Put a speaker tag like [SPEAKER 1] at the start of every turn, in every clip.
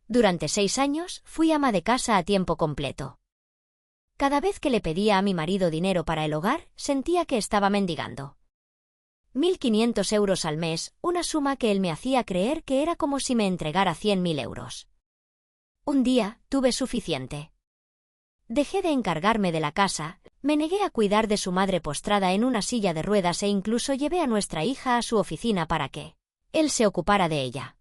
[SPEAKER 1] Durante 6 años fui ama de casa a tiempo completo. Cada vez que le pedía a mi marido dinero para el hogar, sentía que estaba mendigando. 1.500 euros al mes, una suma que él me hacía creer que era como si me entregara 100.000 euros. Un día, tuve suficiente. Dejé de encargarme de la casa, me negué a cuidar de su madre postrada en una silla de ruedas e incluso llevé a nuestra hija a su oficina para que él se ocupara de ella.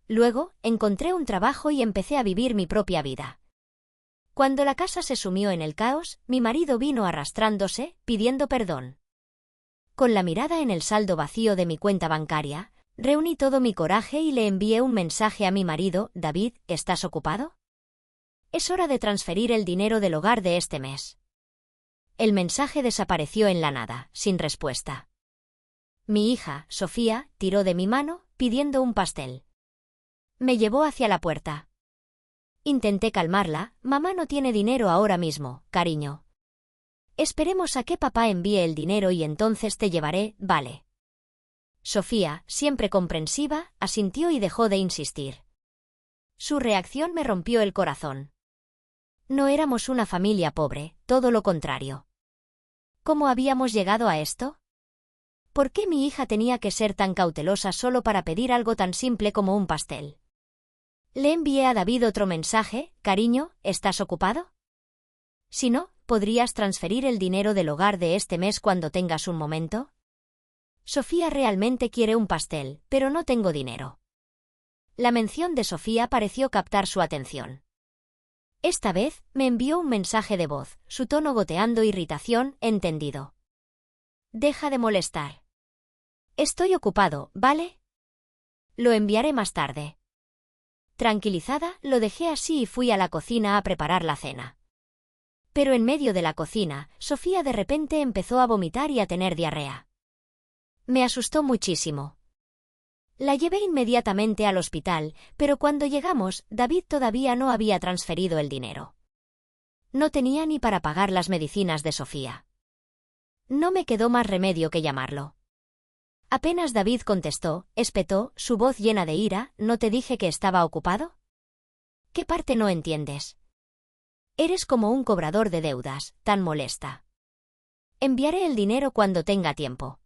[SPEAKER 1] Luego, encontré un trabajo y empecé a vivir mi propia vida. Cuando la casa se sumió en el caos, mi marido vino arrastrándose, pidiendo perdón. Con la mirada en el saldo vacío de mi cuenta bancaria, reuní todo mi coraje y le envié un mensaje a mi marido: David, ¿estás ocupado? Es hora de transferir el dinero del hogar de este mes. El mensaje desapareció en la nada, sin respuesta. Mi hija, Sofía, tiró de mi mano, pidiendo un pastel. Me llevó hacia la puerta. Intenté calmarla: mamá no tiene dinero ahora mismo, cariño. Esperemos a que papá envíe el dinero y entonces te llevaré, ¿vale? Sofía, siempre comprensiva, asintió y dejó de insistir. Su reacción me rompió el corazón. No éramos una familia pobre, todo lo contrario. ¿Cómo habíamos llegado a esto? ¿Por qué mi hija tenía que ser tan cautelosa solo para pedir algo tan simple como un pastel? Le envié a David otro mensaje: cariño, ¿estás ocupado? Si no, ¿podrías transferir el dinero del hogar de este mes cuando tengas un momento? Sofía realmente quiere un pastel, pero no tengo dinero. La mención de Sofía pareció captar su atención. Esta vez, me envió un mensaje de voz, su tono goteando irritación: entendido. Deja de molestar. Estoy ocupado, ¿vale? Lo enviaré más tarde. Tranquilizada, lo dejé así y fui a la cocina a preparar la cena. Pero en medio de la cocina, Sofía de repente empezó a vomitar y a tener diarrea. Me asustó muchísimo. La llevé inmediatamente al hospital, pero cuando llegamos, David todavía no había transferido el dinero. No tenía ni para pagar las medicinas de Sofía. No me quedó más remedio que llamarlo. Apenas David contestó, espetó, su voz llena de ira: ¿no te dije que estaba ocupado? ¿Qué parte no entiendes? Eres como un cobrador de deudas, tan molesta. Enviaré el dinero cuando tenga tiempo.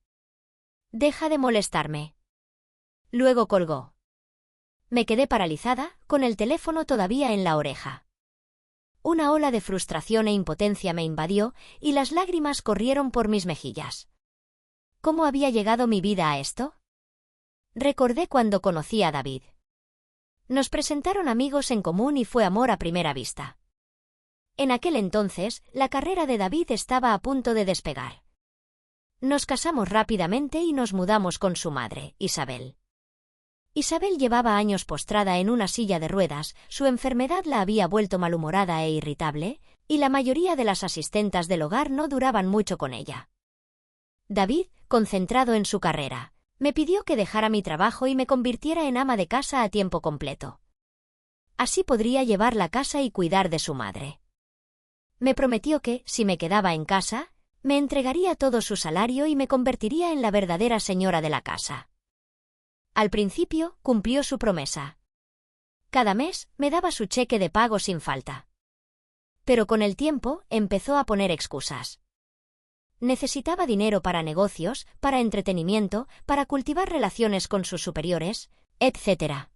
[SPEAKER 1] Deja de molestarme. Luego colgó. Me quedé paralizada, con el teléfono todavía en la oreja. Una ola de frustración e impotencia me invadió, y las lágrimas corrieron por mis mejillas. ¿Cómo había llegado mi vida a esto? Recordé cuando conocí a David. Nos presentaron amigos en común y fue amor a primera vista. En aquel entonces, la carrera de David estaba a punto de despegar. Nos casamos rápidamente y nos mudamos con su madre, Isabel. Isabel llevaba años postrada en una silla de ruedas, su enfermedad la había vuelto malhumorada e irritable, y la mayoría de las asistentas del hogar no duraban mucho con ella. David, concentrado en su carrera, me pidió que dejara mi trabajo y me convirtiera en ama de casa a tiempo completo. Así podría llevar la casa y cuidar de su madre. Me prometió que, si me quedaba en casa, me entregaría todo su salario y me convertiría en la verdadera señora de la casa. Al principio, cumplió su promesa. Cada mes, me daba su cheque de pago sin falta. Pero con el tiempo, empezó a poner excusas. Necesitaba dinero para negocios, para entretenimiento, para cultivar relaciones con sus superiores, etc.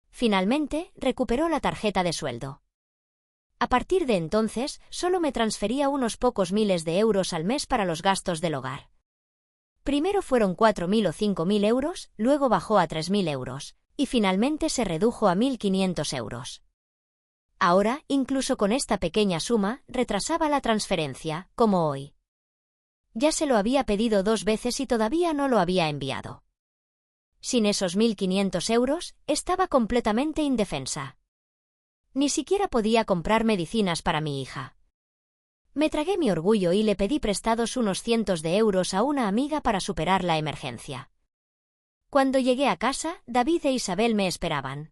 [SPEAKER 1] Finalmente, recuperó la tarjeta de sueldo. A partir de entonces, solo me transfería unos pocos miles de euros al mes para los gastos del hogar. Primero fueron 4.000 o 5.000 euros, luego bajó a 3.000 euros, y finalmente se redujo a 1.500 euros. Ahora, incluso con esta pequeña suma, retrasaba la transferencia, como hoy. Ya se lo había pedido 2 veces y todavía no lo había enviado. Sin esos 1.500 euros, estaba completamente indefensa. Ni siquiera podía comprar medicinas para mi hija. Me tragué mi orgullo y le pedí prestados unos cientos de euros a una amiga para superar la emergencia. Cuando llegué a casa, David e Isabel me esperaban.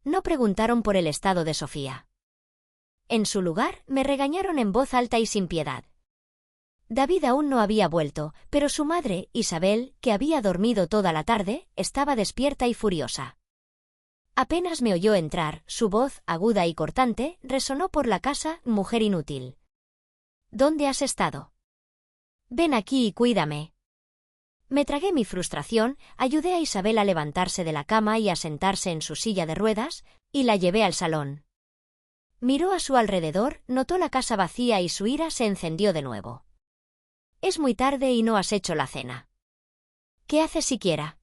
[SPEAKER 1] No preguntaron por el estado de Sofía. En su lugar, me regañaron en voz alta y sin piedad. David aún no había vuelto, pero su madre, Isabel, que había dormido toda la tarde, estaba despierta y furiosa. Apenas me oyó entrar, su voz, aguda y cortante, resonó por la casa: mujer inútil. ¿Dónde has estado? Ven aquí y cuídame. Me tragué mi frustración, ayudé a Isabel a levantarse de la cama y a sentarse en su silla de ruedas, y la llevé al salón. Miró a su alrededor, notó la casa vacía y su ira se encendió de nuevo. Es muy tarde y no has hecho la cena. ¿Qué haces siquiera?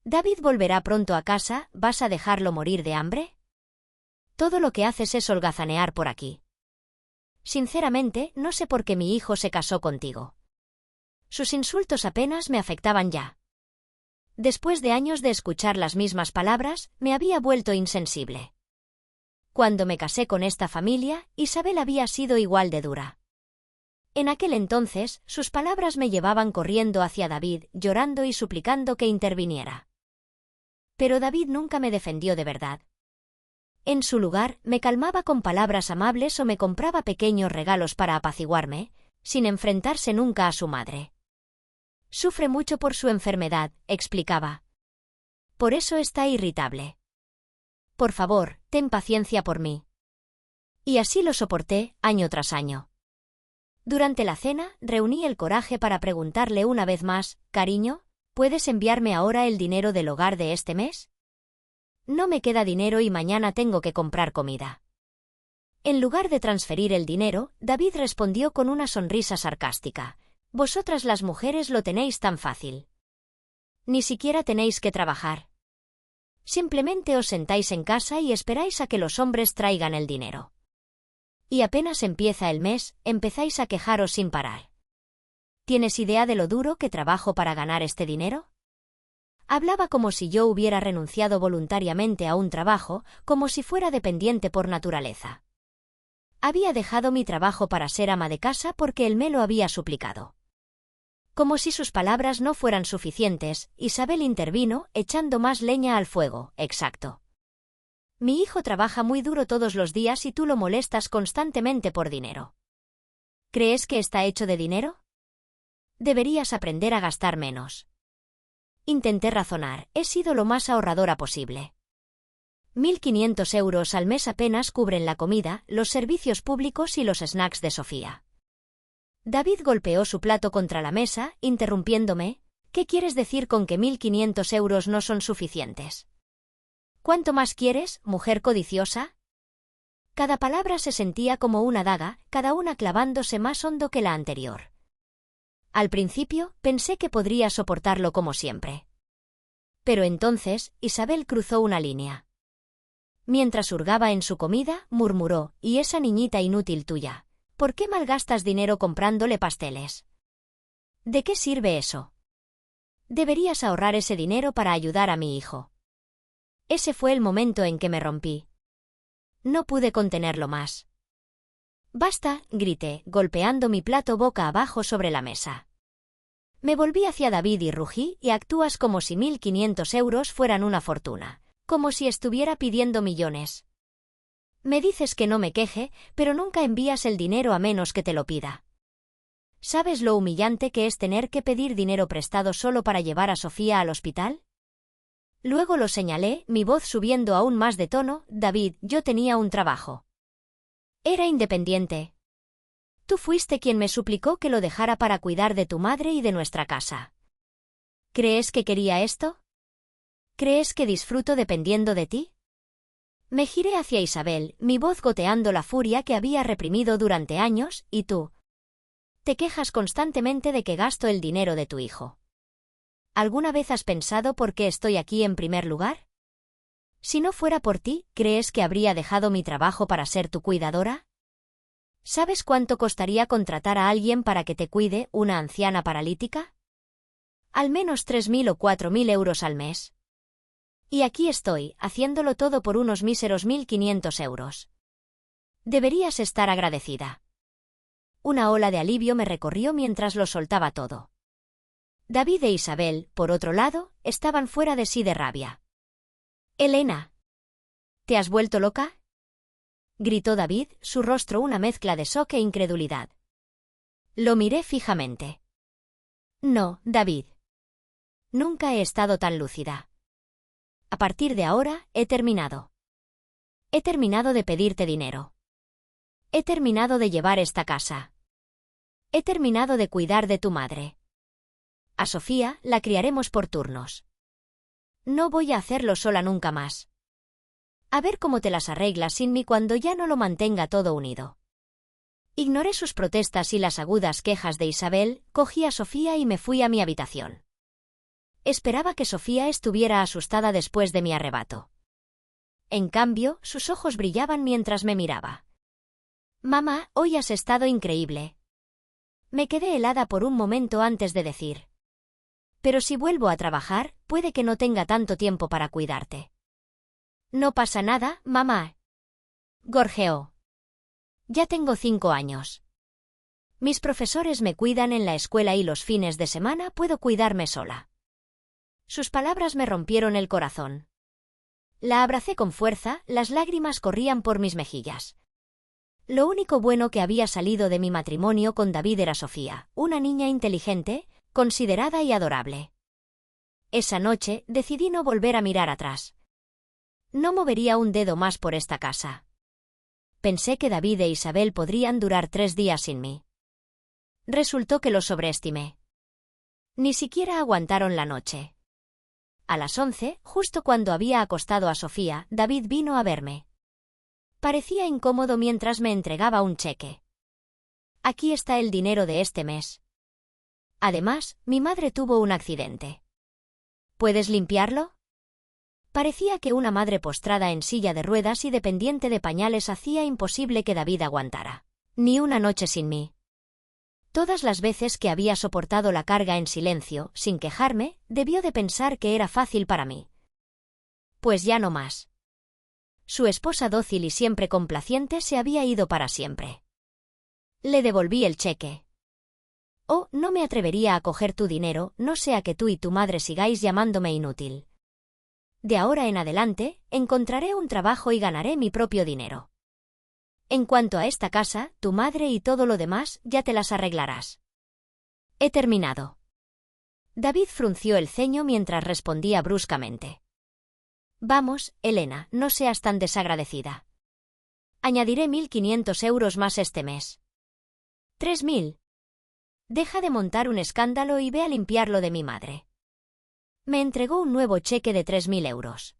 [SPEAKER 1] David volverá pronto a casa, ¿vas a dejarlo morir de hambre? Todo lo que haces es holgazanear por aquí. Sinceramente, no sé por qué mi hijo se casó contigo. Sus insultos apenas me afectaban ya. Después de años de escuchar las mismas palabras, me había vuelto insensible. Cuando me casé con esta familia, Isabel había sido igual de dura. En aquel entonces, sus palabras me llevaban corriendo hacia David, llorando y suplicando que interviniera. Pero David nunca me defendió de verdad. En su lugar, me calmaba con palabras amables o me compraba pequeños regalos para apaciguarme, sin enfrentarse nunca a su madre. Sufre mucho por su enfermedad, explicaba. Por eso está irritable. Por favor, ten paciencia por mí. Y así lo soporté, año tras año. Durante la cena, reuní el coraje para preguntarle una vez más: cariño, ¿puedes enviarme ahora el dinero del hogar de este mes? No me queda dinero y mañana tengo que comprar comida. En lugar de transferir el dinero, David respondió con una sonrisa sarcástica: vosotras las mujeres lo tenéis tan fácil. Ni siquiera tenéis que trabajar. Simplemente os sentáis en casa y esperáis a que los hombres traigan el dinero. Y apenas empieza el mes, empezáis a quejaros sin parar. ¿Tienes idea de lo duro que trabajo para ganar este dinero? Hablaba como si yo hubiera renunciado voluntariamente a un trabajo, como si fuera dependiente por naturaleza. Había dejado mi trabajo para ser ama de casa porque él me lo había suplicado. Como si sus palabras no fueran suficientes, Isabel intervino, echando más leña al fuego. Exacto. Mi hijo trabaja muy duro todos los días y tú lo molestas constantemente por dinero. ¿Crees que está hecho de dinero? Deberías aprender a gastar menos. Intenté razonar, he sido lo más ahorradora posible. 1.500 euros al mes apenas cubren la comida, los servicios públicos y los snacks de Sofía. David golpeó su plato contra la mesa, interrumpiéndome: ¿qué quieres decir con que 1.500 euros no son suficientes? ¿Cuánto más quieres, mujer codiciosa? Cada palabra se sentía como una daga, cada una clavándose más hondo que la anterior. Al principio, pensé que podría soportarlo como siempre. Pero entonces, Isabel cruzó una línea. Mientras hurgaba en su comida, murmuró: ¿y esa niñita inútil tuya? ¿Por qué malgastas dinero comprándole pasteles? ¿De qué sirve eso? Deberías ahorrar ese dinero para ayudar a mi hijo. Ese fue el momento en que me rompí. No pude contenerlo más. Basta, grité, golpeando mi plato boca abajo sobre la mesa. Me volví hacia David y rugí: y actúas como si 1.500 euros fueran una fortuna, como si estuviera pidiendo millones. Me dices que no me queje, pero nunca envías el dinero a menos que te lo pida. ¿Sabes lo humillante que es tener que pedir dinero prestado solo para llevar a Sofía al hospital? Luego lo señalé, mi voz subiendo aún más de tono: David, yo tenía un trabajo. Era independiente. Tú fuiste quien me suplicó que lo dejara para cuidar de tu madre y de nuestra casa. ¿Crees que quería esto? ¿Crees que disfruto dependiendo de ti? Me giré hacia Isabel, mi voz goteando la furia que había reprimido durante años: ¿y tú? Te quejas constantemente de que gasto el dinero de tu hijo. ¿Alguna vez has pensado por qué estoy aquí en primer lugar? Si no fuera por ti, ¿crees que habría dejado mi trabajo para ser tu cuidadora? ¿Sabes cuánto costaría contratar a alguien para que te cuide, una anciana paralítica? Al menos 3.000 o 4.000 euros al mes. Y aquí estoy, haciéndolo todo por unos míseros 1.500 euros. Deberías estar agradecida. Una ola de alivio me recorrió mientras lo soltaba todo. David e Isabel, por otro lado, estaban fuera de sí de rabia. «Elena, ¿te has vuelto loca?», gritó David, su rostro una mezcla de shock e incredulidad. Lo miré fijamente. «No, David. Nunca he estado tan lúcida. A partir de ahora, he terminado. He terminado de pedirte dinero. He terminado de llevar esta casa. He terminado de cuidar de tu madre. A Sofía la criaremos por turnos. No voy a hacerlo sola nunca más. A ver cómo te las arreglas sin mí cuando ya no lo mantenga todo unido. Ignoré sus protestas y las agudas quejas de Isabel, cogí a Sofía y me fui a mi habitación. Esperaba que Sofía estuviera asustada después de mi arrebato. En cambio, sus ojos brillaban mientras me miraba. «Mamá, hoy has estado increíble». Me quedé helada por un momento antes de decir. «Pero si vuelvo a trabajar, puede que no tenga tanto tiempo para cuidarte». «No pasa nada, mamá». Gorjeó. «Ya tengo 5 años. Mis profesores me cuidan en la escuela y los fines de semana puedo cuidarme sola». Sus palabras me rompieron el corazón. La abracé con fuerza, las lágrimas corrían por mis mejillas. Lo único bueno que había salido de mi matrimonio con David era Sofía, una niña inteligente, considerada y adorable. Esa noche decidí no volver a mirar atrás. No movería un dedo más por esta casa. Pensé que David e Isabel podrían durar 3 días sin mí. Resultó que los sobreestimé. Ni siquiera aguantaron la noche. A las 11, justo cuando había acostado a Sofía, David vino a verme. Parecía incómodo mientras me entregaba un cheque. «Aquí está el dinero de este mes. Además, mi madre tuvo un accidente. ¿Puedes limpiarlo?» Parecía que una madre postrada en silla de ruedas y dependiente de pañales hacía imposible que David aguantara. Ni una noche sin mí. Todas las veces que había soportado la carga en silencio, sin quejarme, debió de pensar que era fácil para mí. Pues ya no más. Su esposa dócil y siempre complaciente se había ido para siempre. Le devolví el cheque. «Oh, no me atrevería a coger tu dinero, no sea que tú y tu madre sigáis llamándome inútil. De ahora en adelante, encontraré un trabajo y ganaré mi propio dinero. En cuanto a esta casa, tu madre y todo lo demás, ya te las arreglarás». He terminado. David frunció el ceño mientras respondía bruscamente. «Vamos, Elena, no seas tan desagradecida. Añadiré 1.500 euros más este mes». «¿3.000? Deja de montar un escándalo y ve a limpiar lo de mi madre». Me entregó un nuevo cheque de 3.000 euros.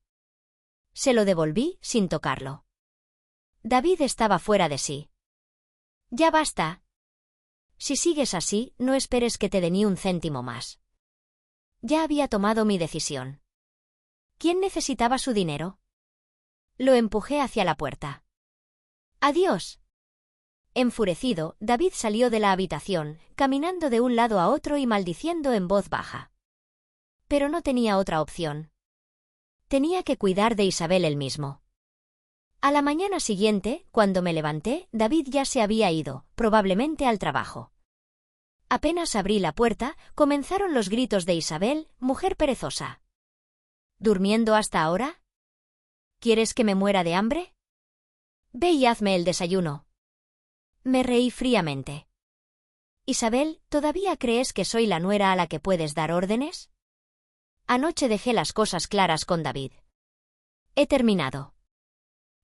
[SPEAKER 1] Se lo devolví, sin tocarlo. David estaba fuera de sí. «Ya basta. Si sigues así, no esperes que te dé ni un céntimo más». Ya había tomado mi decisión. ¿Quién necesitaba su dinero? Lo empujé hacia la puerta. «Adiós». Enfurecido, David salió de la habitación, caminando de un lado a otro y maldiciendo en voz baja. Pero no tenía otra opción. Tenía que cuidar de Isabel él mismo. A la mañana siguiente, cuando me levanté, David ya se había ido, probablemente al trabajo. Apenas abrí la puerta, comenzaron los gritos de Isabel, mujer perezosa. ¿Durmiendo hasta ahora? ¿Quieres que me muera de hambre? Ve y hazme el desayuno. Me reí fríamente. Isabel, ¿todavía crees que soy la nuera a la que puedes dar órdenes? Anoche dejé las cosas claras con David. He terminado.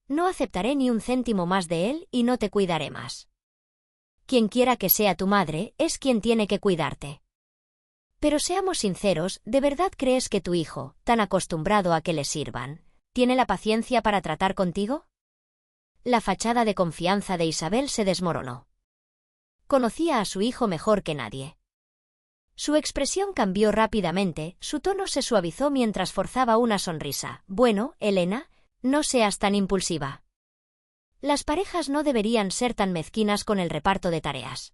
[SPEAKER 1] No aceptaré ni un céntimo más de él y no te cuidaré más. Quien quiera que sea tu madre, es quien tiene que cuidarte. Pero seamos sinceros, ¿de verdad crees que tu hijo, tan acostumbrado a que le sirvan, tiene la paciencia para tratar contigo? La fachada de confianza de Isabel se desmoronó. Conocía a su hijo mejor que nadie. Su expresión cambió rápidamente, su tono se suavizó mientras forzaba una sonrisa. «Bueno, Elena, no seas tan impulsiva. Las parejas no deberían ser tan mezquinas con el reparto de tareas.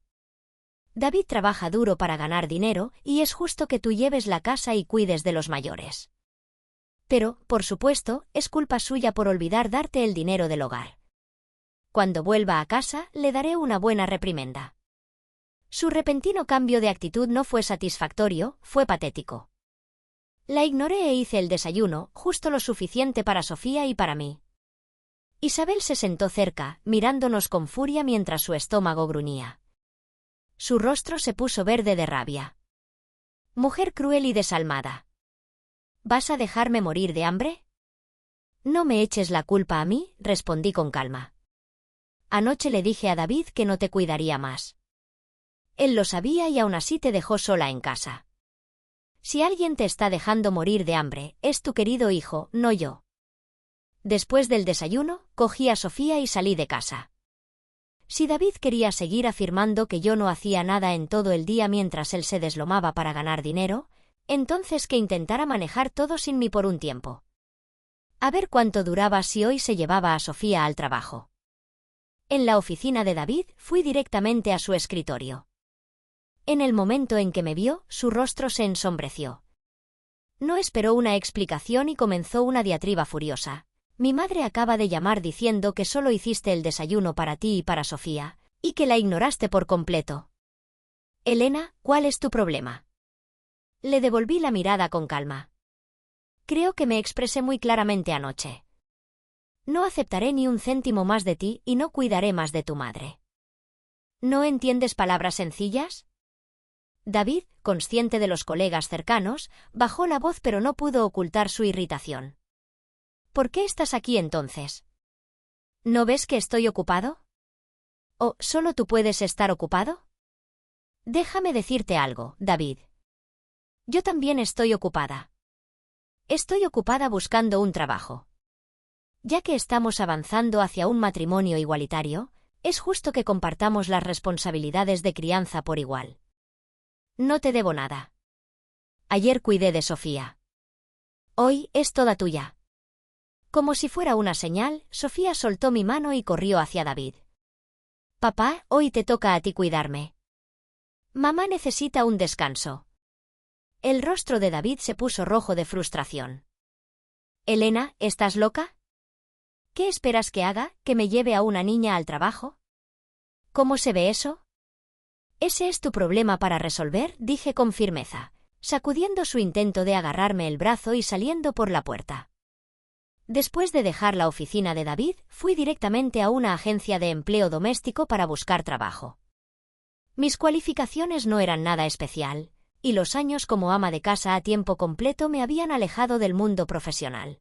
[SPEAKER 1] David trabaja duro para ganar dinero y es justo que tú lleves la casa y cuides de los mayores. Pero, por supuesto, es culpa suya por olvidar darte el dinero del hogar. Cuando vuelva a casa, le daré una buena reprimenda». Su repentino cambio de actitud no fue satisfactorio, fue patético. La ignoré e hice el desayuno, justo lo suficiente para Sofía y para mí. Isabel se sentó cerca, mirándonos con furia mientras su estómago gruñía. Su rostro se puso verde de rabia. «Mujer cruel y desalmada. ¿Vas a dejarme morir de hambre?» No me eches la culpa a mí, respondí con calma. Anoche le dije a David que no te cuidaría más. Él lo sabía y aún así te dejó sola en casa. Si alguien te está dejando morir de hambre, es tu querido hijo, no yo. Después del desayuno, cogí a Sofía y salí de casa. Si David quería seguir afirmando que yo no hacía nada en todo el día mientras él se deslomaba para ganar dinero, entonces que intentara manejar todo sin mí por un tiempo. A ver cuánto duraba si hoy se llevaba a Sofía al trabajo. En la oficina de David fui directamente a su escritorio. En el momento en que me vio, su rostro se ensombreció. No esperó una explicación y comenzó una diatriba furiosa. Mi madre acaba de llamar diciendo que solo hiciste el desayuno para ti y para Sofía, y que la ignoraste por completo. Elena, ¿cuál es tu problema? Le devolví la mirada con calma. Creo que me expresé muy claramente anoche. No aceptaré ni un céntimo más de ti y no cuidaré más de tu madre. ¿No entiendes palabras sencillas? David, consciente de los colegas cercanos, bajó la voz pero no pudo ocultar su irritación. ¿Por qué estás aquí entonces? ¿No ves que estoy ocupado? ¿O solo tú puedes estar ocupado? Déjame decirte algo, David. Yo también estoy ocupada. Estoy ocupada buscando un trabajo. Ya que estamos avanzando hacia un matrimonio igualitario, es justo que compartamos las responsabilidades de crianza por igual. No te debo nada. Ayer cuidé de Sofía. Hoy es toda tuya. Como si fuera una señal, Sofía soltó mi mano y corrió hacia David. Papá, hoy te toca a ti cuidarme. Mamá necesita un descanso. El rostro de David se puso rojo de frustración. Elena, ¿estás loca? ¿Qué esperas que haga, que me lleve a una niña al trabajo? ¿Cómo se ve eso? Ese es tu problema para resolver, dije con firmeza, sacudiendo su intento de agarrarme el brazo y saliendo por la puerta. Después de dejar la oficina de David, fui directamente a una agencia de empleo doméstico para buscar trabajo. Mis cualificaciones no eran nada especial, y los años como ama de casa a tiempo completo me habían alejado del mundo profesional.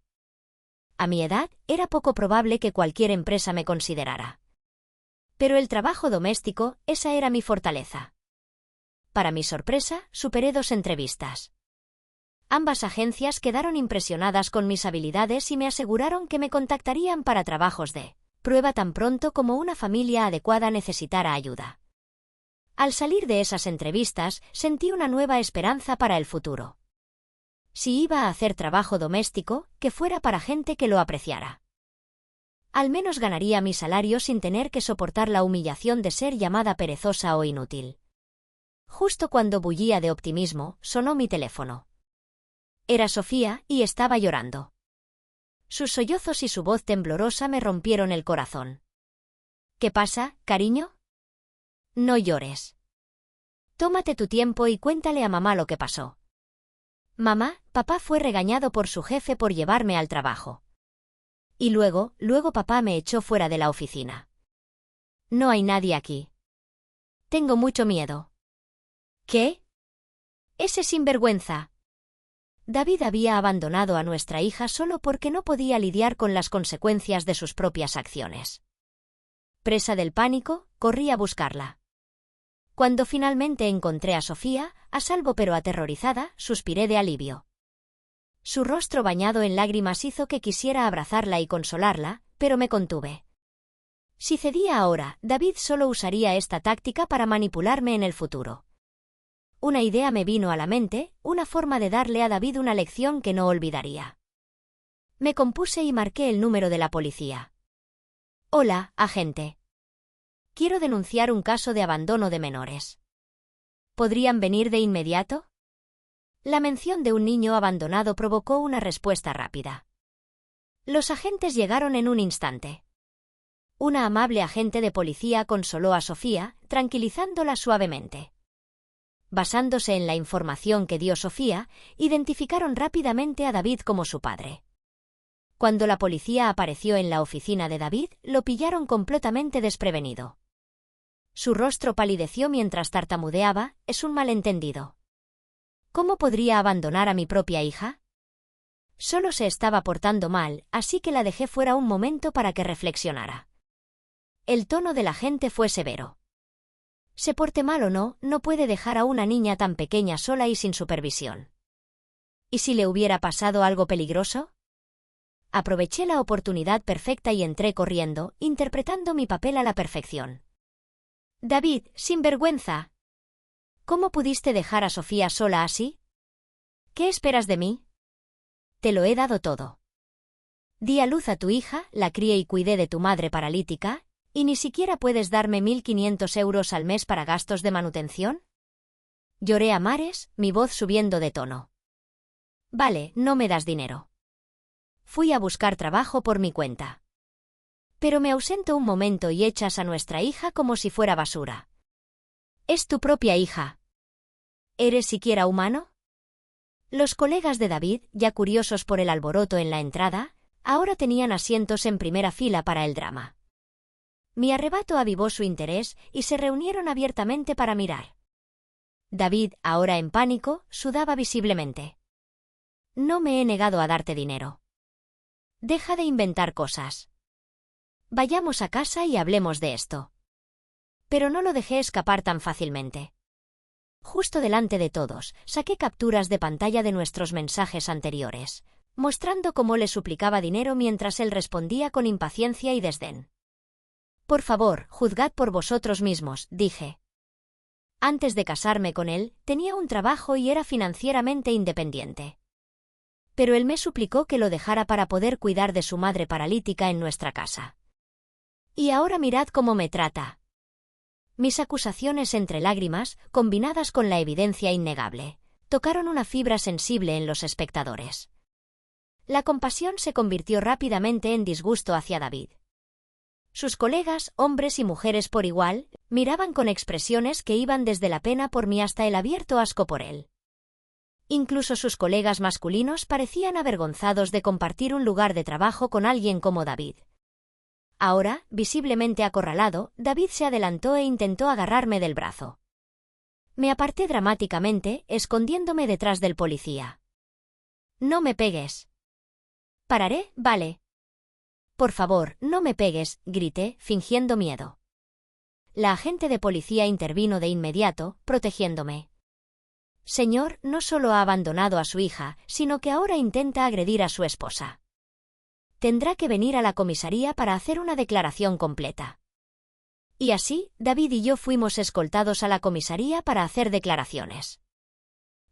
[SPEAKER 1] A mi edad, era poco probable que cualquier empresa me considerara. Pero el trabajo doméstico, esa era mi fortaleza. Para mi sorpresa, superé 2 entrevistas. Ambas agencias quedaron impresionadas con mis habilidades y me aseguraron que me contactarían para trabajos de prueba tan pronto como una familia adecuada necesitara ayuda. Al salir de esas entrevistas, sentí una nueva esperanza para el futuro. Si iba a hacer trabajo doméstico, que fuera para gente que lo apreciara. Al menos ganaría mi salario sin tener que soportar la humillación de ser llamada perezosa o inútil. Justo cuando bullía de optimismo, sonó mi teléfono. Era Sofía, y estaba llorando. Sus sollozos y su voz temblorosa me rompieron el corazón. ¿Qué pasa, cariño? No llores. Tómate tu tiempo y cuéntale a mamá lo que pasó. Mamá, papá fue regañado por su jefe por llevarme al trabajo. Y luego papá me echó fuera de la oficina. No hay nadie aquí. Tengo mucho miedo. ¿Qué? Ese sinvergüenza. David había abandonado a nuestra hija solo porque no podía lidiar con las consecuencias de sus propias acciones. Presa del pánico, corrí a buscarla. Cuando finalmente encontré a Sofía, a salvo pero aterrorizada, suspiré de alivio. Su rostro bañado en lágrimas hizo que quisiera abrazarla y consolarla, pero me contuve. Si cedía ahora, David solo usaría esta táctica para manipularme en el futuro. Una idea me vino a la mente, una forma de darle a David una lección que no olvidaría. Me compuse y marqué el número de la policía. Hola, agente. Quiero denunciar un caso de abandono de menores. ¿Podrían venir de inmediato? La mención de un niño abandonado provocó una respuesta rápida. Los agentes llegaron en un instante. Una amable agente de policía consoló a Sofía, tranquilizándola suavemente. Basándose en la información que dio Sofía, identificaron rápidamente a David como su padre. Cuando la policía apareció en la oficina de David, lo pillaron completamente desprevenido. Su rostro palideció mientras tartamudeaba, es un malentendido. ¿Cómo podría abandonar a mi propia hija? Solo se estaba portando mal, así que la dejé fuera un momento para que reflexionara. El tono de la gente fue severo. Se porte mal o no, no puede dejar a una niña tan pequeña sola y sin supervisión. ¿Y si le hubiera pasado algo peligroso? Aproveché la oportunidad perfecta y entré corriendo, interpretando mi papel a la perfección. David, sinvergüenza. ¿Cómo pudiste dejar a Sofía sola así? ¿Qué esperas de mí? Te lo he dado todo. Di a luz a tu hija, la crié y cuidé de tu madre paralítica, ¿y ni siquiera puedes darme 1.500 euros al mes para gastos de manutención? Lloré a mares, mi voz subiendo de tono. Vale, no me das dinero. Fui a buscar trabajo por mi cuenta. Pero me ausento un momento y echas a nuestra hija como si fuera basura. Es tu propia hija. ¿Eres siquiera humano? Los colegas de David, ya curiosos por el alboroto en la entrada, ahora tenían asientos en primera fila para el drama. Mi arrebato avivó su interés y se reunieron abiertamente para mirar. David, ahora en pánico, sudaba visiblemente. No me he negado a darte dinero. Deja de inventar cosas. Vayamos a casa y hablemos de esto. Pero no lo dejé escapar tan fácilmente. Justo delante de todos, saqué capturas de pantalla de nuestros mensajes anteriores, mostrando cómo le suplicaba dinero mientras él respondía con impaciencia y desdén. Por favor, juzgad por vosotros mismos, dije. Antes de casarme con él, tenía un trabajo y era financieramente independiente. Pero él me suplicó que lo dejara para poder cuidar de su madre paralítica en nuestra casa. Y ahora mirad cómo me trata. Mis acusaciones entre lágrimas, combinadas con la evidencia innegable, tocaron una fibra sensible en los espectadores. La compasión se convirtió rápidamente en disgusto hacia David. Sus colegas, hombres y mujeres por igual, miraban con expresiones que iban desde la pena por mí hasta el abierto asco por él. Incluso sus colegas masculinos parecían avergonzados de compartir un lugar de trabajo con alguien como David. Ahora, visiblemente acorralado, David se adelantó e intentó agarrarme del brazo. Me aparté dramáticamente, escondiéndome detrás del policía. «No me pegues». «Pararé, vale». «Por favor, no me pegues», grité, fingiendo miedo. La agente de policía intervino de inmediato, protegiéndome. «Señor, no solo ha abandonado a su hija, sino que ahora intenta agredir a su esposa. Tendrá que venir a la comisaría para hacer una declaración completa». Y así, David y yo fuimos escoltados a la comisaría para hacer declaraciones.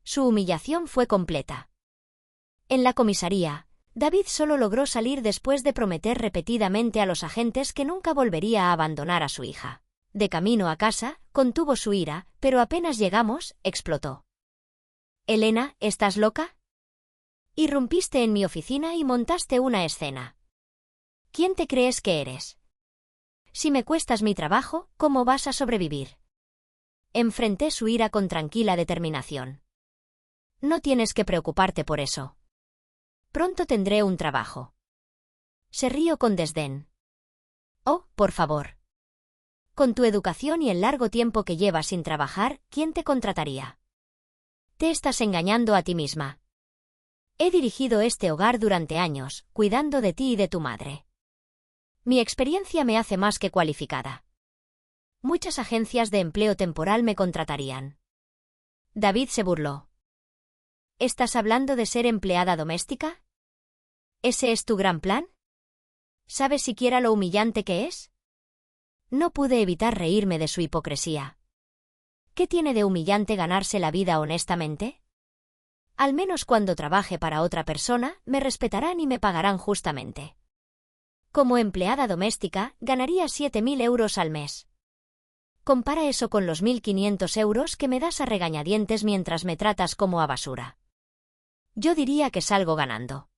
[SPEAKER 1] Su humillación fue completa. En la comisaría, David solo logró salir después de prometer repetidamente a los agentes que nunca volvería a abandonar a su hija. De camino a casa, contuvo su ira, pero apenas llegamos, explotó. «Elena, ¿estás loca? Irrumpiste en mi oficina y montaste una escena. ¿Quién te crees que eres? Si me cuestas mi trabajo, ¿cómo vas a sobrevivir?» Enfrenté su ira con tranquila determinación. «No tienes que preocuparte por eso. Pronto tendré un trabajo». Se rió con desdén. «Oh, por favor. Con tu educación y el largo tiempo que llevas sin trabajar, ¿quién te contrataría? Te estás engañando a ti misma. He dirigido este hogar durante años, cuidando de ti y de tu madre. Mi experiencia me hace más que cualificada. Muchas agencias de empleo temporal me contratarían». David se burló. «¿Estás hablando de ser empleada doméstica? ¿Ese es tu gran plan? ¿Sabes siquiera lo humillante que es?» No pude evitar reírme de su hipocresía. ¿Qué tiene de humillante ganarse la vida honestamente? Al menos cuando trabaje para otra persona, me respetarán y me pagarán justamente. Como empleada doméstica, ganaría 7.000 euros al mes. Compara eso con los 1.500 euros que me das a regañadientes mientras me tratas como a basura. Yo diría que salgo ganando.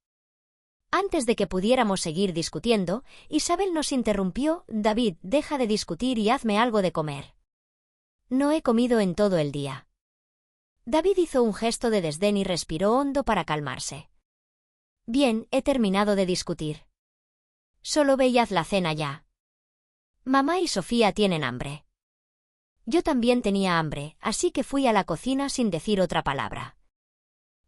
[SPEAKER 1] Antes de que pudiéramos seguir discutiendo, Isabel nos interrumpió: «David, deja de discutir y hazme algo de comer. No he comido en todo el día». David hizo un gesto de desdén y respiró hondo para calmarse. «Bien, he terminado de discutir. Solo ve y haz la cena ya. Mamá y Sofía tienen hambre». Yo también tenía hambre, así que fui a la cocina sin decir otra palabra.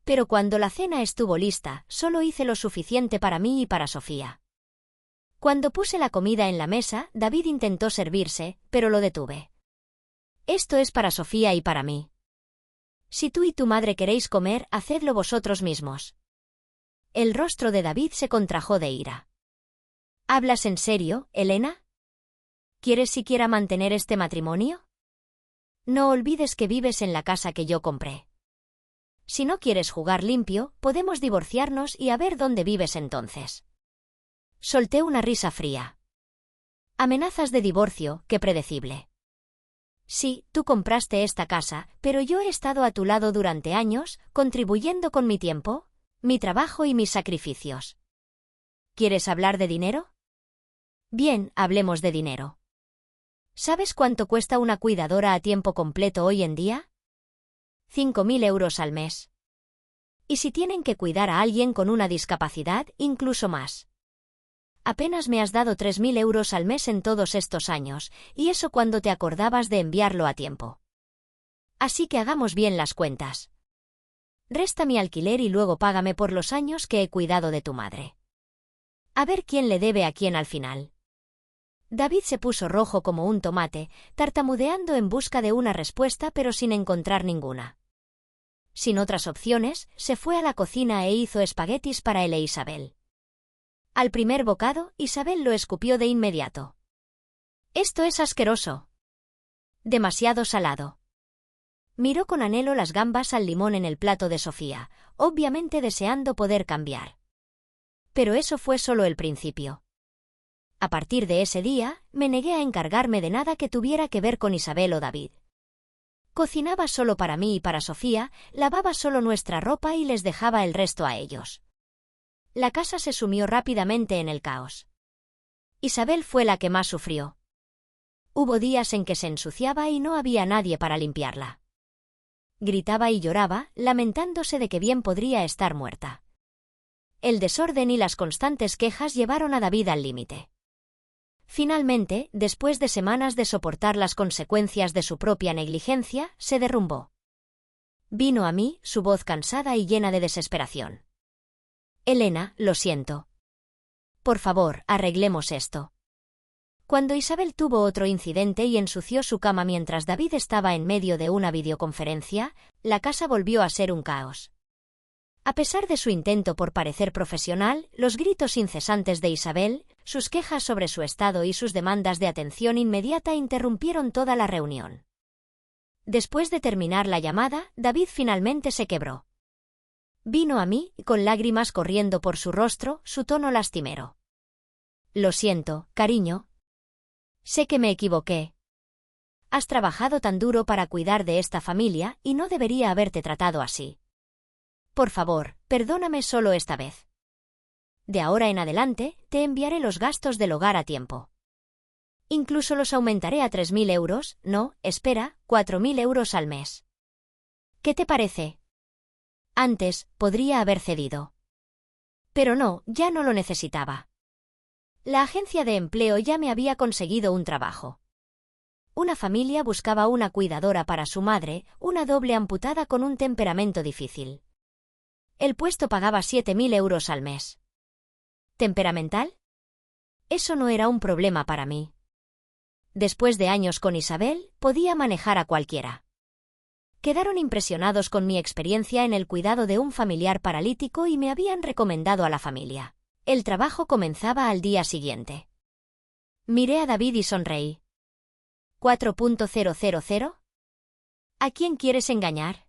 [SPEAKER 1] Pero cuando la cena estuvo lista, solo hice lo suficiente para mí y para Sofía. Cuando puse la comida en la mesa, David intentó servirse, pero lo detuve. Esto es para Sofía y para mí. Si tú y tu madre queréis comer, hacedlo vosotros mismos. El rostro de David se contrajo de ira. ¿Hablas en serio, Elena? ¿Quieres siquiera mantener este matrimonio? No olvides que vives en la casa que yo compré. Si no quieres jugar limpio, podemos divorciarnos y a ver dónde vives entonces. Solté una risa fría. Amenazas de divorcio, qué predecible. Sí, tú compraste esta casa, pero yo he estado a tu lado durante años, contribuyendo con mi tiempo, mi trabajo y mis sacrificios. ¿Quieres hablar de dinero? Bien, hablemos de dinero. ¿Sabes cuánto cuesta una cuidadora a tiempo completo hoy en día? 5.000 euros al mes. Y si tienen que cuidar a alguien con una discapacidad, incluso más. Apenas me has dado 3.000 euros al mes en todos estos años, y eso cuando te acordabas de enviarlo a tiempo. Así que hagamos bien las cuentas. Resta mi alquiler y luego págame por los años que he cuidado de tu madre. A ver quién le debe a quién al final. David se puso rojo como un tomate, tartamudeando en busca de una respuesta pero sin encontrar ninguna. Sin otras opciones, se fue a la cocina e hizo espaguetis para él e Isabel. Al primer bocado, Isabel lo escupió de inmediato. «Esto es asqueroso. Demasiado salado». Miró con anhelo las gambas al limón en el plato de Sofía, obviamente deseando poder cambiar. Pero eso fue solo el principio. A partir de ese día, me negué a encargarme de nada que tuviera que ver con Isabel o David. Cocinaba solo para mí y para Sofía, lavaba solo nuestra ropa y les dejaba el resto a ellos. La casa se sumió rápidamente en el caos. Isabel fue la que más sufrió. Hubo días en que se ensuciaba y no había nadie para limpiarla. Gritaba y lloraba, lamentándose de que bien podría estar muerta. El desorden y las constantes quejas llevaron a David al límite. Finalmente, después de semanas de soportar las consecuencias de su propia negligencia, se derrumbó. Vino a mí, su voz cansada y llena de desesperación. «Elena, lo siento. Por favor, arreglemos esto». Cuando Isabel tuvo otro incidente y ensució su cama mientras David estaba en medio de una videoconferencia, la casa volvió a ser un caos. A pesar de su intento por parecer profesional, los gritos incesantes de Isabel, sus quejas sobre su estado y sus demandas de atención inmediata interrumpieron toda la reunión. Después de terminar la llamada, David finalmente se quebró. Vino a mí, con lágrimas corriendo por su rostro, su tono lastimero. «Lo siento, cariño. Sé que me equivoqué. Has trabajado tan duro para cuidar de esta familia y no debería haberte tratado así. Por favor, perdóname solo esta vez. De ahora en adelante, te enviaré los gastos del hogar a tiempo. Incluso los aumentaré a 3.000 euros, no, espera, 4.000 euros al mes. ¿Qué te parece?» Antes, podría haber cedido. Pero no, ya no lo necesitaba. La agencia de empleo ya me había conseguido un trabajo. Una familia buscaba una cuidadora para su madre, una doble amputada con un temperamento difícil. El puesto pagaba 7.000 euros al mes. ¿Temperamental? Eso no era un problema para mí. Después de años con Isabel, podía manejar a cualquiera. Quedaron impresionados con mi experiencia en el cuidado de un familiar paralítico y me habían recomendado a la familia. El trabajo comenzaba al día siguiente. Miré a David y sonreí. ¿4.000? ¿A quién quieres engañar?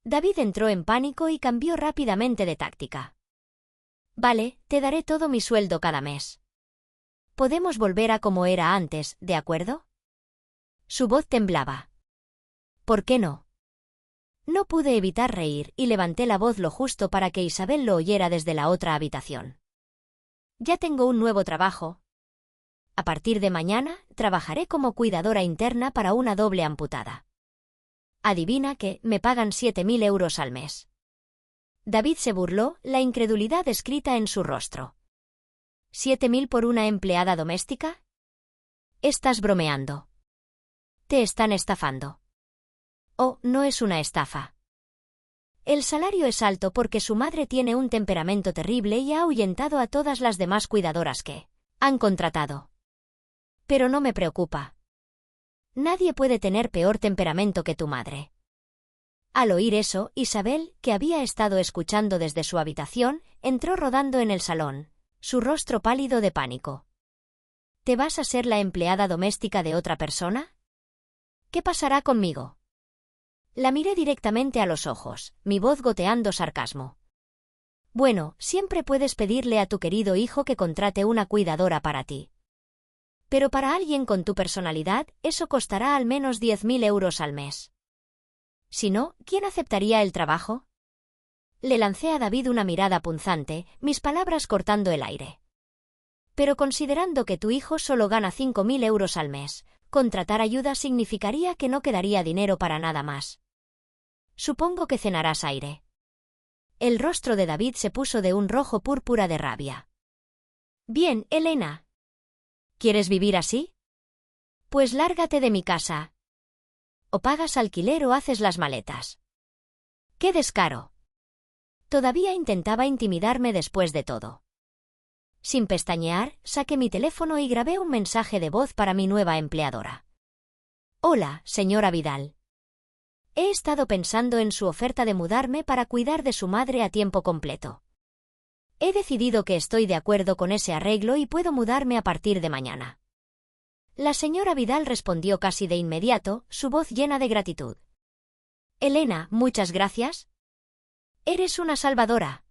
[SPEAKER 1] David entró en pánico y cambió rápidamente de táctica. Vale, te daré todo mi sueldo cada mes. Podemos volver a como era antes, ¿de acuerdo? Su voz temblaba. ¿Por qué no? No pude evitar reír y levanté la voz lo justo para que Isabel lo oyera desde la otra habitación. Ya tengo un nuevo trabajo. A partir de mañana, trabajaré como cuidadora interna para una doble amputada. Adivina que me pagan 7.000 euros al mes. David se burló, la incredulidad escrita en su rostro. ¿7.000 por una empleada doméstica? Estás bromeando. Te están estafando. Oh, no es una estafa. El salario es alto porque su madre tiene un temperamento terrible y ha ahuyentado a todas las demás cuidadoras que han contratado. Pero no me preocupa. Nadie puede tener peor temperamento que tu madre. Al oír eso, Isabel, que había estado escuchando desde su habitación, entró rodando en el salón, su rostro pálido de pánico. ¿Te vas a ser la empleada doméstica de otra persona? ¿Qué pasará conmigo? La miré directamente a los ojos, mi voz goteando sarcasmo. Bueno, siempre puedes pedirle a tu querido hijo que contrate una cuidadora para ti. Pero para alguien con tu personalidad, eso costará al menos 10.000 euros al mes. Si no, ¿quién aceptaría el trabajo? Le lancé a David una mirada punzante, mis palabras cortando el aire. Pero considerando que tu hijo solo gana 5.000 euros al mes, contratar ayuda significaría que no quedaría dinero para nada más. Supongo que cenarás aire. El rostro de David se puso de un rojo púrpura de rabia. Bien, Elena. ¿Quieres vivir así? Pues lárgate de mi casa. O pagas alquiler o haces las maletas. ¡Qué descaro! Todavía intentaba intimidarme después de todo. Sin pestañear, saqué mi teléfono y grabé un mensaje de voz para mi nueva empleadora. Hola, señora Vidal. He estado pensando en su oferta de mudarme para cuidar de su madre a tiempo completo. He decidido que estoy de acuerdo con ese arreglo y puedo mudarme a partir de mañana. La señora Vidal respondió casi de inmediato, su voz llena de gratitud. Elena, muchas gracias. Eres una salvadora.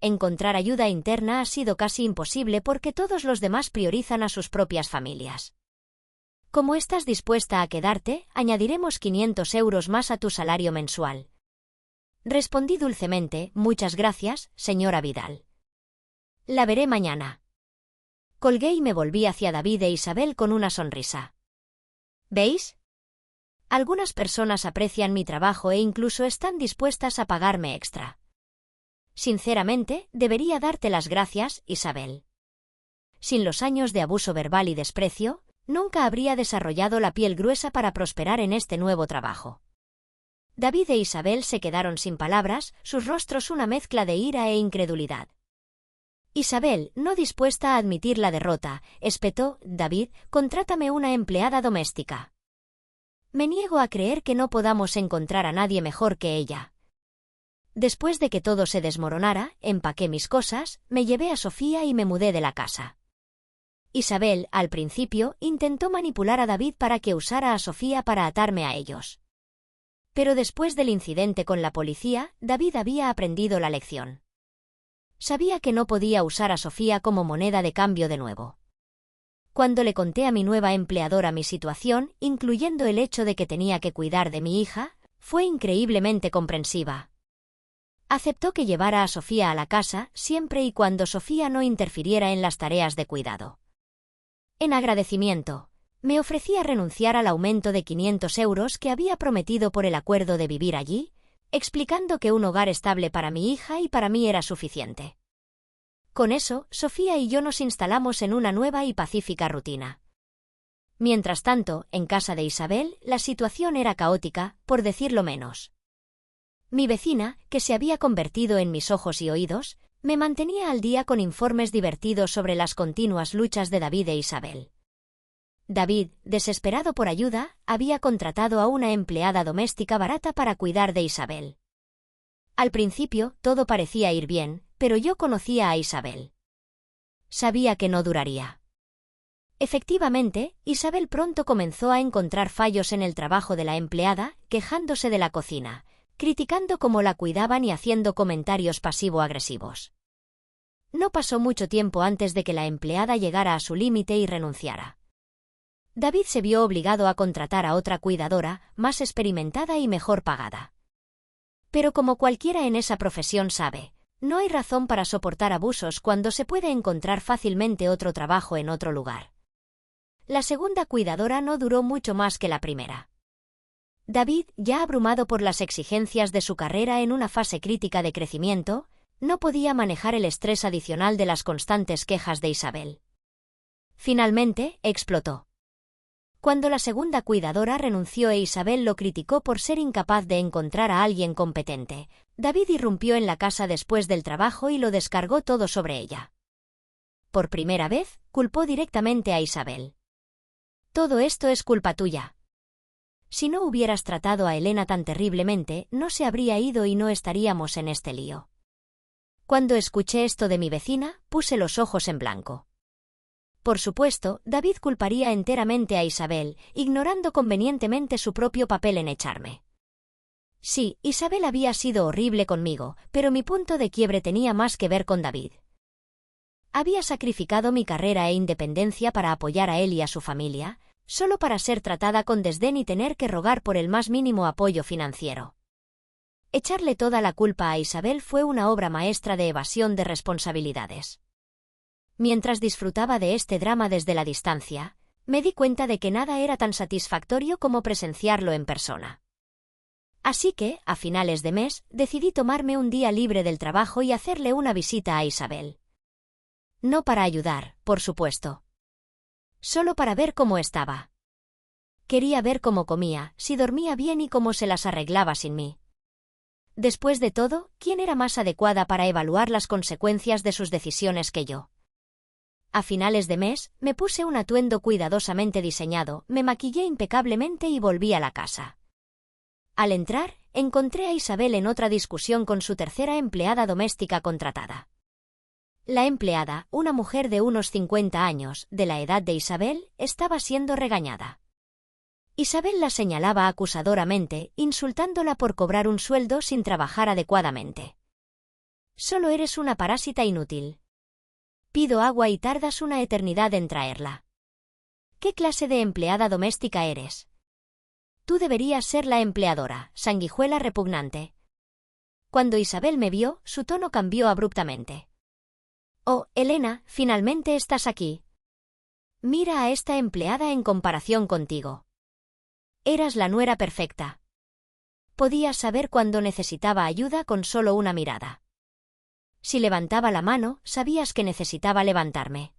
[SPEAKER 1] Encontrar ayuda interna ha sido casi imposible porque todos los demás priorizan a sus propias familias. Como estás dispuesta a quedarte, añadiremos 500 euros más a tu salario mensual. Respondí dulcemente, muchas gracias, señora Vidal. La veré mañana. Colgué y me volví hacia David e Isabel con una sonrisa. ¿Veis? Algunas personas aprecian mi trabajo e incluso están dispuestas a pagarme extra. Sinceramente, debería darte las gracias, Isabel. Sin los años de abuso verbal y desprecio, nunca habría desarrollado la piel gruesa para prosperar en este nuevo trabajo. David e Isabel se quedaron sin palabras, sus rostros una mezcla de ira e incredulidad. Isabel, no dispuesta a admitir la derrota, espetó, David, contrátame una empleada doméstica. Me niego a creer que no podamos encontrar a nadie mejor que ella. Después de que todo se desmoronara, empaqué mis cosas, me llevé a Sofía y me mudé de la casa. Isabel, al principio, intentó manipular a David para que usara a Sofía para atarme a ellos. Pero después del incidente con la policía, David había aprendido la lección. Sabía que no podía usar a Sofía como moneda de cambio de nuevo. Cuando le conté a mi nueva empleadora mi situación, incluyendo el hecho de que tenía que cuidar de mi hija, fue increíblemente comprensiva. Aceptó que llevara a Sofía a la casa siempre y cuando Sofía no interfiriera en las tareas de cuidado. En agradecimiento, me ofrecía renunciar al aumento de 500 euros que había prometido por el acuerdo de vivir allí, explicando que un hogar estable para mi hija y para mí era suficiente. Con eso, Sofía y yo nos instalamos en una nueva y pacífica rutina. Mientras tanto, en casa de Isabel, la situación era caótica, por decirlo menos. Mi vecina, que se había convertido en mis ojos y oídos, me mantenía al día con informes divertidos sobre las continuas luchas de David e Isabel. David, desesperado por ayuda, había contratado a una empleada doméstica barata para cuidar de Isabel. Al principio, todo parecía ir bien, pero yo conocía a Isabel. Sabía que no duraría. Efectivamente, Isabel pronto comenzó a encontrar fallos en el trabajo de la empleada, quejándose de la cocina, criticando cómo la cuidaban y haciendo comentarios pasivo-agresivos. No pasó mucho tiempo antes de que la empleada llegara a su límite y renunciara. David se vio obligado a contratar a otra cuidadora, más experimentada y mejor pagada. Pero como cualquiera en esa profesión sabe, no hay razón para soportar abusos cuando se puede encontrar fácilmente otro trabajo en otro lugar. La segunda cuidadora no duró mucho más que la primera. David, ya abrumado por las exigencias de su carrera en una fase crítica de crecimiento, no podía manejar el estrés adicional de las constantes quejas de Isabel. Finalmente, explotó. Cuando la segunda cuidadora renunció e Isabel lo criticó por ser incapaz de encontrar a alguien competente, David irrumpió en la casa después del trabajo y lo descargó todo sobre ella. Por primera vez, culpó directamente a Isabel. Todo esto es culpa tuya. Si no hubieras tratado a Elena tan terriblemente, no se habría ido y no estaríamos en este lío. Cuando escuché esto de mi vecina, puse los ojos en blanco. Por supuesto, David culparía enteramente a Isabel, ignorando convenientemente su propio papel en echarme. Sí, Isabel había sido horrible conmigo, pero mi punto de quiebre tenía más que ver con David. Había sacrificado mi carrera e independencia para apoyar a él y a su familia, solo para ser tratada con desdén y tener que rogar por el más mínimo apoyo financiero. Echarle toda la culpa a Isabel fue una obra maestra de evasión de responsabilidades. Mientras disfrutaba de este drama desde la distancia, me di cuenta de que nada era tan satisfactorio como presenciarlo en persona. Así que, a finales de mes, decidí tomarme un día libre del trabajo y hacerle una visita a Isabel. No para ayudar, por supuesto. Solo para ver cómo estaba. Quería ver cómo comía, si dormía bien y cómo se las arreglaba sin mí. Después de todo, ¿quién era más adecuada para evaluar las consecuencias de sus decisiones que yo? A finales de mes, me puse un atuendo cuidadosamente diseñado, me maquillé impecablemente y volví a la casa. Al entrar, encontré a Isabel en otra discusión con su tercera empleada doméstica contratada. La empleada, una mujer de unos 50 años, de la edad de Isabel, estaba siendo regañada. Isabel la señalaba acusadoramente, insultándola por cobrar un sueldo sin trabajar adecuadamente. Solo eres una parásita inútil. Pido agua y tardas una eternidad en traerla. ¿Qué clase de empleada doméstica eres? Tú deberías ser la empleadora, sanguijuela repugnante. Cuando Isabel me vio, su tono cambió abruptamente. Oh, Elena, finalmente estás aquí. Mira a esta empleada en comparación contigo. Eras la nuera perfecta. Podías saber cuándo necesitaba ayuda con solo una mirada. Si levantaba la mano, sabías que necesitaba levantarme.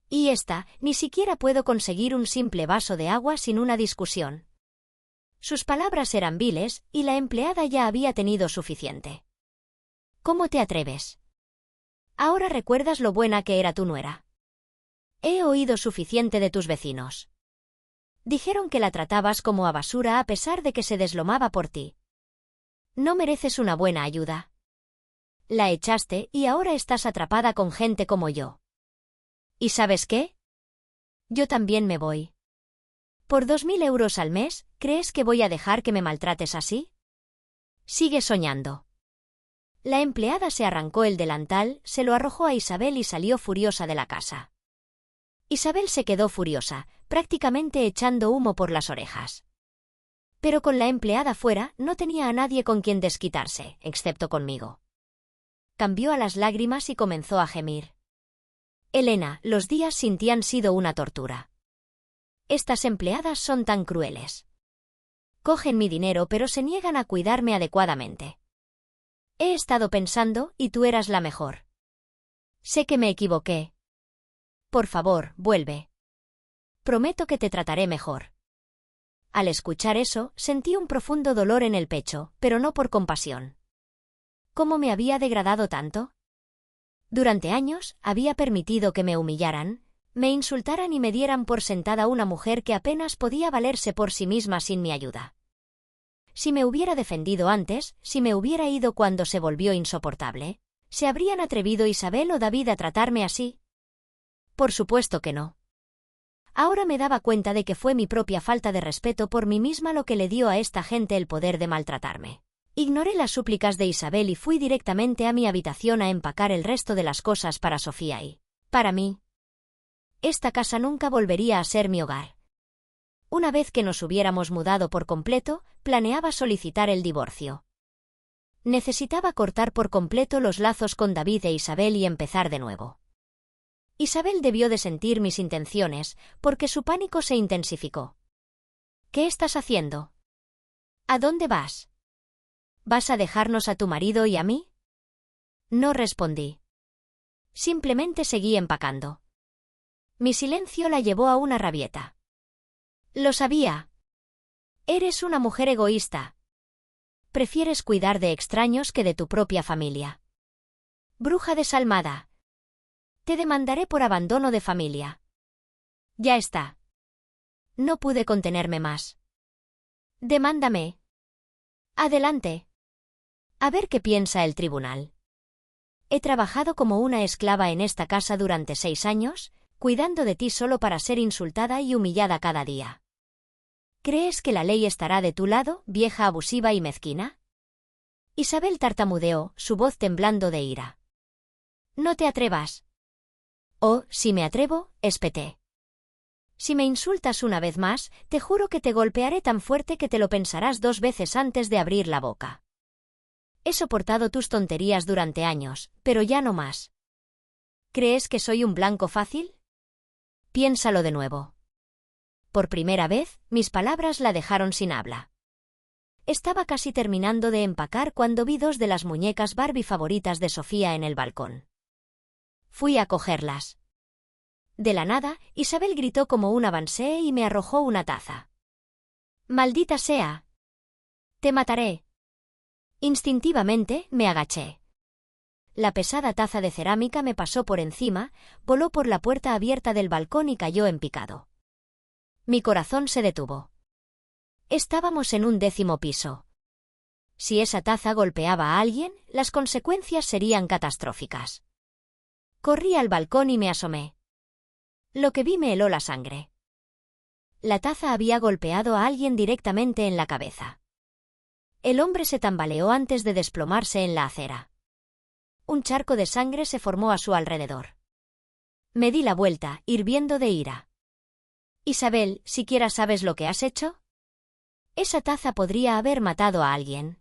[SPEAKER 1] Y esta, ni siquiera puedo conseguir un simple vaso de agua sin una discusión. Sus palabras eran viles, y la empleada ya había tenido suficiente. ¿Cómo te atreves? Ahora recuerdas lo buena que era tu nuera. He oído suficiente de tus vecinos. Dijeron que la tratabas como a basura a pesar de que se deslomaba por ti. No mereces una buena ayuda. La echaste y ahora estás atrapada con gente como yo. ¿Y sabes qué? Yo también me voy. ¿Por 2.000 euros al mes, crees que voy a dejar que me maltrates así? Sigue soñando. La empleada se arrancó el delantal, se lo arrojó a Isabel y salió furiosa de la casa. Isabel se quedó furiosa, prácticamente echando humo por las orejas. Pero con la empleada fuera, no tenía a nadie con quien desquitarse, excepto conmigo. Cambió a las lágrimas y comenzó a gemir. Elena, los días sin ti han sido una tortura. Estas empleadas son tan crueles. Cogen mi dinero pero se niegan a cuidarme adecuadamente. He estado pensando, y tú eras la mejor. Sé que me equivoqué. Por favor, vuelve. Prometo que te trataré mejor. Al escuchar eso, sentí un profundo dolor en el pecho, pero no por compasión. ¿Cómo me había degradado tanto? Durante años, había permitido que me humillaran, me insultaran y me dieran por sentada una mujer que apenas podía valerse por sí misma sin mi ayuda. Si me hubiera defendido antes, si me hubiera ido cuando se volvió insoportable, ¿se habrían atrevido Isabel o David a tratarme así? Por supuesto que no. Ahora me daba cuenta de que fue mi propia falta de respeto por mí misma lo que le dio a esta gente el poder de maltratarme. Ignoré las súplicas de Isabel y fui directamente a mi habitación a empacar el resto de las cosas para Sofía y, para mí. Esta casa nunca volvería a ser mi hogar. Una vez que nos hubiéramos mudado por completo, planeaba solicitar el divorcio. Necesitaba cortar por completo los lazos con David e Isabel y empezar de nuevo. Isabel debió de sentir mis intenciones, porque su pánico se intensificó. ¿Qué estás haciendo? ¿A dónde vas? ¿Vas a dejarnos a tu marido y a mí? No respondí. Simplemente seguí empacando. Mi silencio la llevó a una rabieta. Lo sabía. Eres una mujer egoísta. Prefieres cuidar de extraños que de tu propia familia. Bruja desalmada. Te demandaré por abandono de familia. Ya está. No pude contenerme más. Demándame. Adelante. A ver qué piensa el tribunal. He trabajado como una esclava en esta casa durante 6 años, cuidando de ti solo para ser insultada y humillada cada día. ¿Crees que la ley estará de tu lado, vieja abusiva y mezquina? Isabel tartamudeó, su voz temblando de ira. No te atrevas. Oh, si me atrevo, espeté. Si me insultas una vez más, te juro que te golpearé tan fuerte que te lo pensarás 2 veces antes de abrir la boca. He soportado tus tonterías durante años, pero ya no más. ¿Crees que soy un blanco fácil? Piénsalo de nuevo. Por primera vez, mis palabras la dejaron sin habla. Estaba casi terminando de empacar cuando vi 2 de las muñecas Barbie favoritas de Sofía en el balcón. Fui a cogerlas. De la nada, Isabel gritó como un avancé y me arrojó una taza. ¡Maldita sea! ¡Te mataré! Instintivamente, me agaché. La pesada taza de cerámica me pasó por encima, voló por la puerta abierta del balcón y cayó en picado. Mi corazón se detuvo. Estábamos en un 10º piso. Si esa taza golpeaba a alguien, las consecuencias serían catastróficas. Corrí al balcón y me asomé. Lo que vi me heló la sangre. La taza había golpeado a alguien directamente en la cabeza. El hombre se tambaleó antes de desplomarse en la acera. Un charco de sangre se formó a su alrededor. Me di la vuelta, hirviendo de ira. Isabel, ¿siquiera sabes lo que has hecho? Esa taza podría haber matado a alguien.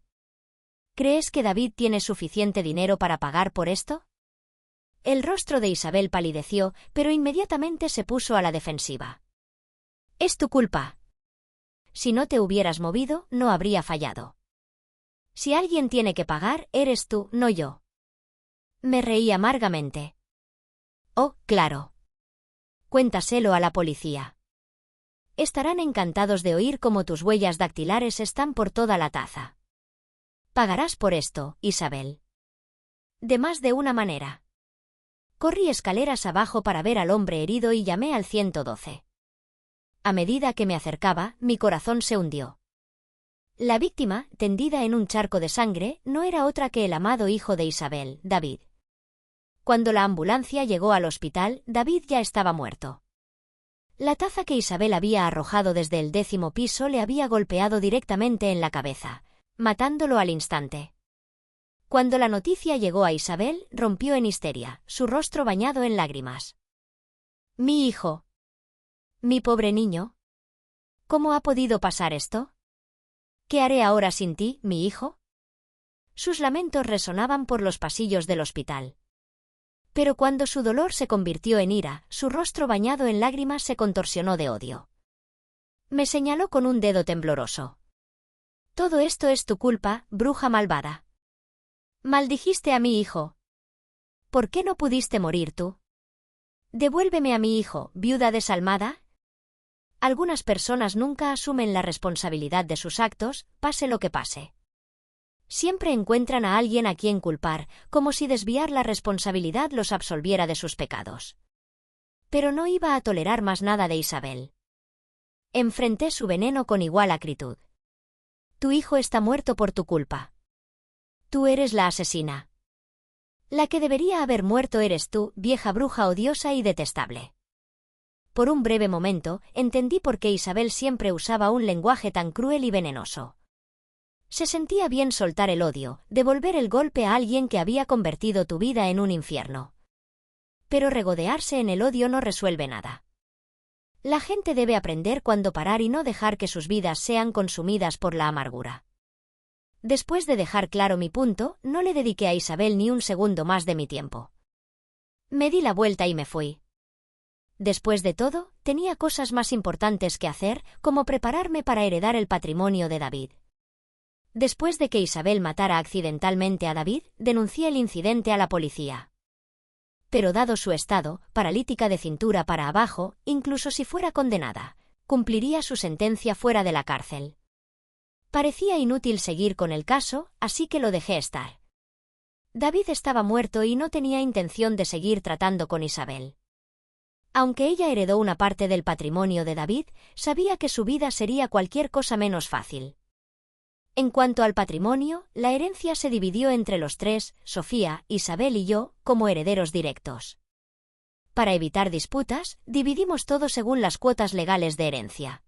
[SPEAKER 1] ¿Crees que David tiene suficiente dinero para pagar por esto? El rostro de Isabel palideció, pero inmediatamente se puso a la defensiva. Es tu culpa. Si no te hubieras movido, no habría fallado. Si alguien tiene que pagar, eres tú, no yo. Me reí amargamente. Oh, claro. Cuéntaselo a la policía. Estarán encantados de oír cómo tus huellas dactilares están por toda la taza. Pagarás por esto, Isabel. De más de una manera. Corrí escaleras abajo para ver al hombre herido y llamé al 112. A medida que me acercaba, mi corazón se hundió. La víctima, tendida en un charco de sangre, no era otra que el amado hijo de Isabel, David. Cuando la ambulancia llegó al hospital, David ya estaba muerto. La taza que Isabel había arrojado desde el 10º piso le había golpeado directamente en la cabeza, matándolo al instante. Cuando la noticia llegó a Isabel, rompió en histeria, su rostro bañado en lágrimas. Mi hijo. Mi pobre niño. ¿Cómo ha podido pasar esto? ¿Qué haré ahora sin ti, mi hijo? Sus lamentos resonaban por los pasillos del hospital. Pero cuando su dolor se convirtió en ira, su rostro bañado en lágrimas se contorsionó de odio. Me señaló con un dedo tembloroso. Todo esto es tu culpa, bruja malvada. Maldijiste a mi hijo. ¿Por qué no pudiste morir tú? Devuélveme a mi hijo, viuda desalmada. Algunas personas nunca asumen la responsabilidad de sus actos, pase lo que pase. Siempre encuentran a alguien a quien culpar, como si desviar la responsabilidad los absolviera de sus pecados. Pero no iba a tolerar más nada de Isabel. Enfrenté su veneno con igual acritud. Tu hijo está muerto por tu culpa. Tú eres la asesina. La que debería haber muerto eres tú, vieja bruja odiosa y detestable. Por un breve momento, entendí por qué Isabel siempre usaba un lenguaje tan cruel y venenoso. Se sentía bien soltar el odio, devolver el golpe a alguien que había convertido tu vida en un infierno. Pero regodearse en el odio no resuelve nada. La gente debe aprender cuándo parar y no dejar que sus vidas sean consumidas por la amargura. Después de dejar claro mi punto, no le dediqué a Isabel ni un segundo más de mi tiempo. Me di la vuelta y me fui. Después de todo, tenía cosas más importantes que hacer, como prepararme para heredar el patrimonio de David. Después de que Isabel matara accidentalmente a David, denuncié el incidente a la policía. Pero dado su estado, paralítica de cintura para abajo, incluso si fuera condenada, cumpliría su sentencia fuera de la cárcel. Parecía inútil seguir con el caso, así que lo dejé estar. David estaba muerto y no tenía intención de seguir tratando con Isabel. Aunque ella heredó una parte del patrimonio de David, sabía que su vida sería cualquier cosa menos fácil. En cuanto al patrimonio, la herencia se dividió entre los tres, Sofía, Isabel y yo, como herederos directos. Para evitar disputas, dividimos todo según las cuotas legales de herencia.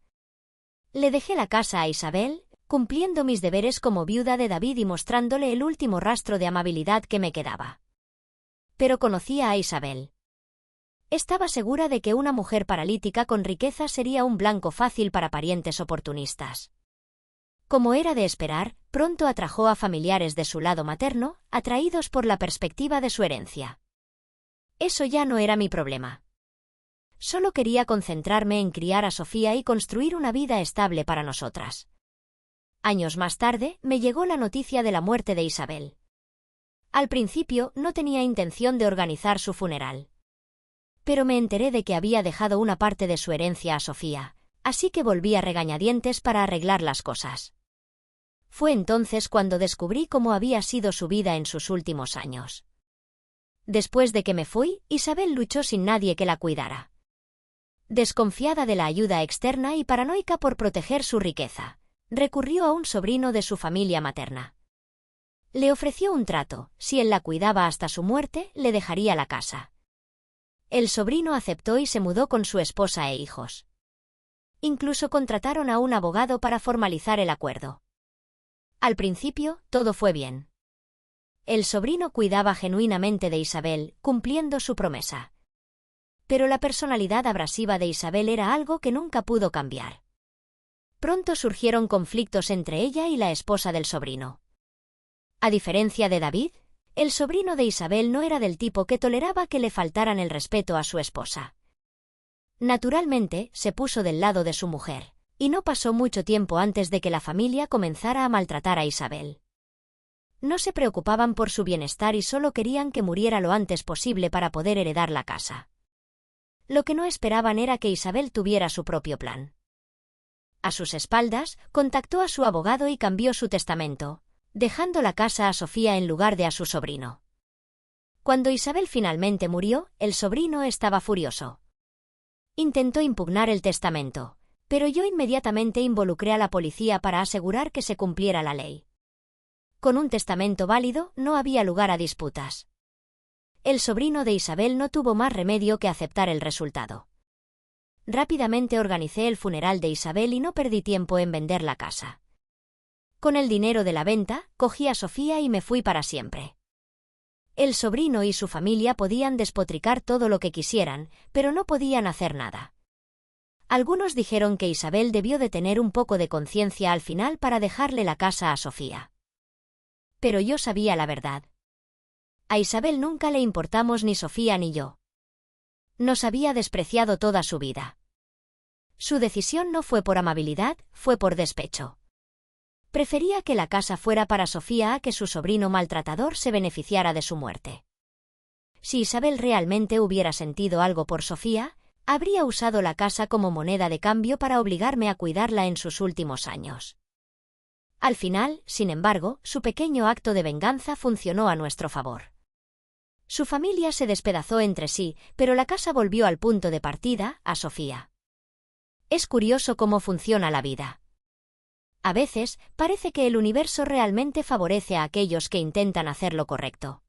[SPEAKER 1] Le dejé la casa a Isabel, cumpliendo mis deberes como viuda de David y mostrándole el último rastro de amabilidad que me quedaba. Pero conocía a Isabel. Estaba segura de que una mujer paralítica con riqueza sería un blanco fácil para parientes oportunistas. Como era de esperar, pronto atrajo a familiares de su lado materno, atraídos por la perspectiva de su herencia. Eso ya no era mi problema. Solo quería concentrarme en criar a Sofía y construir una vida estable para nosotras. Años más tarde, me llegó la noticia de la muerte de Isabel. Al principio, no tenía intención de organizar su funeral. Pero me enteré de que había dejado una parte de su herencia a Sofía, así que volví a regañadientes para arreglar las cosas. Fue entonces cuando descubrí cómo había sido su vida en sus últimos años. Después de que me fui, Isabel luchó sin nadie que la cuidara. Desconfiada de la ayuda externa y paranoica por proteger su riqueza, recurrió a un sobrino de su familia materna. Le ofreció un trato: si él la cuidaba hasta su muerte, le dejaría la casa. El sobrino aceptó y se mudó con su esposa e hijos. Incluso contrataron a un abogado para formalizar el acuerdo. Al principio, todo fue bien. El sobrino cuidaba genuinamente de Isabel, cumpliendo su promesa. Pero la personalidad abrasiva de Isabel era algo que nunca pudo cambiar. Pronto surgieron conflictos entre ella y la esposa del sobrino. A diferencia de David, el sobrino de Isabel no era del tipo que toleraba que le faltaran el respeto a su esposa. Naturalmente, se puso del lado de su mujer, y no pasó mucho tiempo antes de que la familia comenzara a maltratar a Isabel. No se preocupaban por su bienestar y solo querían que muriera lo antes posible para poder heredar la casa. Lo que no esperaban era que Isabel tuviera su propio plan. A sus espaldas, contactó a su abogado y cambió su testamento, dejando la casa a Sofía en lugar de a su sobrino. Cuando Isabel finalmente murió, el sobrino estaba furioso. Intentó impugnar el testamento, pero yo inmediatamente involucré a la policía para asegurar que se cumpliera la ley. Con un testamento válido, no había lugar a disputas. El sobrino de Isabel no tuvo más remedio que aceptar el resultado. Rápidamente organicé el funeral de Isabel y no perdí tiempo en vender la casa. Con el dinero de la venta, cogí a Sofía y me fui para siempre. El sobrino y su familia podían despotricar todo lo que quisieran, pero no podían hacer nada. Algunos dijeron que Isabel debió de tener un poco de conciencia al final para dejarle la casa a Sofía. Pero yo sabía la verdad. A Isabel nunca le importamos ni Sofía ni yo. Nos había despreciado toda su vida. Su decisión no fue por amabilidad, fue por despecho. Prefería que la casa fuera para Sofía a que su sobrino maltratador se beneficiara de su muerte. Si Isabel realmente hubiera sentido algo por Sofía, habría usado la casa como moneda de cambio para obligarme a cuidarla en sus últimos años. Al final, sin embargo, su pequeño acto de venganza funcionó a nuestro favor. Su familia se despedazó entre sí, pero la casa volvió al punto de partida, a Sofía. Es curioso cómo funciona la vida. A veces, parece que el universo realmente favorece a aquellos que intentan hacer lo correcto.